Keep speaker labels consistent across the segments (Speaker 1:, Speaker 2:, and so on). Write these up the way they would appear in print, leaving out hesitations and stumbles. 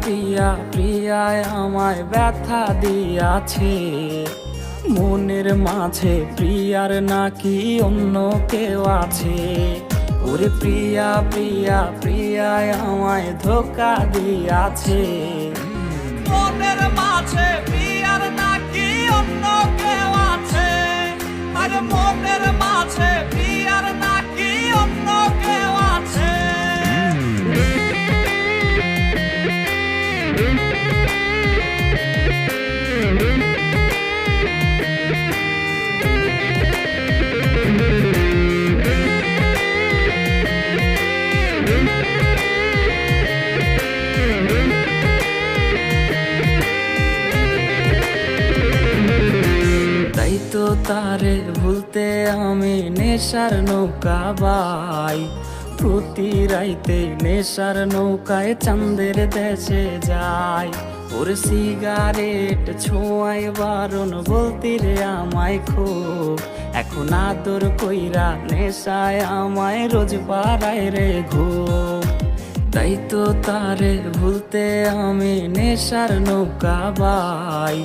Speaker 1: প্রিয়া প্রিয়ায় আমায় ব্যথা দিয়াছে, মনের মাঝে প্রিয়ার নাকি অন্য কেউ আছে। ওরে প্রিয়া প্রিয়া প্রিয়ায় আমায় ধোঁকা দিয়াছে,
Speaker 2: মনের মাঝে প্রিয়ার নাকি অন্য কেউ আছে। আর মনের মাঝে প্রিয়ার নাকি অন্য কেউ আছে।
Speaker 1: তাই তো তারে ভুলতে আমি নেশার নৌকা বাই, প্রতি রাইতে নেশার নৌকায় চাঁদের দেশে যাই। ওর সিগারেট ছোঁয়ায় বারণ বলতি রে আমায় খুব, এখন আদর কইরা নেশায় আমায় রোজ পাড়ায় রে ঘুম। তাই তো তারে ভুলতে আমি নেশার নৌকা বাই,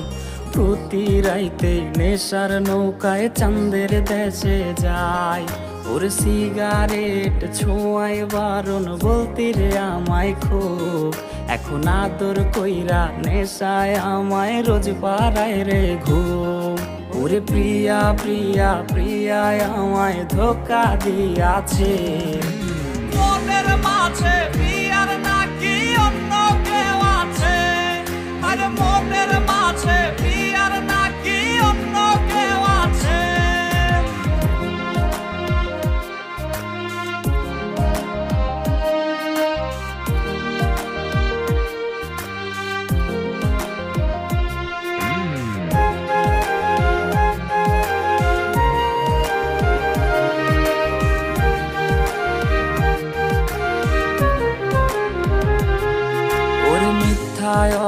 Speaker 1: প্রতি রাইতে নেশার নৌকায় চাঁদের দেশে যাই। ওর সিগারেট ছোঁয়ায় বারণ বলতি রে আমায় খুব, এখন আদর কইরা নেশায় আমায় রোজ পাড়ায় রে ঘুম। ওরে প্রিয়া প্রিয়া প্রিয়ায় আমায় ধোঁকা দিয়াছে,
Speaker 2: মনের মাঝে প্রিয়ার নাকি অন্য কেউ আছে। আর মনের মাঝে প্রিয়ার নাকি অন্য কেউ আছে।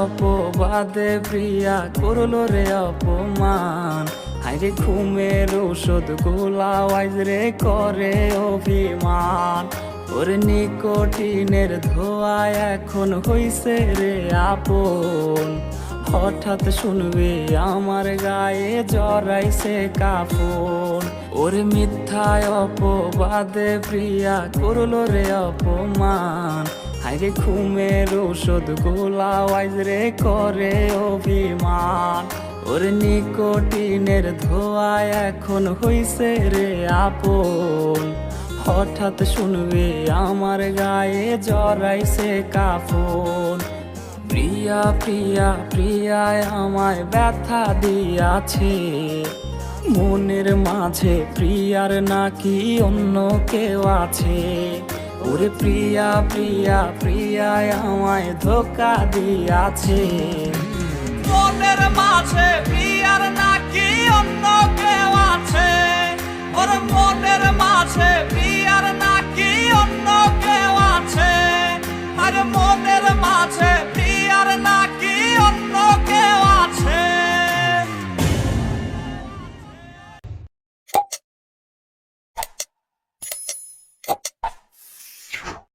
Speaker 1: অপবাদে প্রিয়া করলো রে অপমান, হাইরে ঘুমের ঔষধ গোলাওয়াইজ রে করে অভিমান। ওর নিকোটিনের ধোয়া এখন হইছে রে আপন, হঠাৎ শুনবে আমার গায়ে জড়াইছে কাফন। ওর মিথ্যায় অপবাদে প্রিয়া করলো রে অপমান, হাইরে ঘুমের ঔষধ গোলাওয়াইজ রে করে অভিমান। ওর নিকোটিনের ধোয়া এখন হইছে রে আপন, হঠাৎ শুনবে আমার গায়ে জড়াইছে কাফন। প্রিয়া প্রিয়া প্রিয়ায় আমায় ব্যথা দিয়াছে, মনের মাঝে প্রিয়ার নাকি অন্য কেউ আছে। ওরে প্রিয়া প্রিয়া প্রিয়ায় আমায় ধোঁকা দিয়াছে,
Speaker 2: মনের মাঝে প্রিয়ার নাকি অন্য কেউ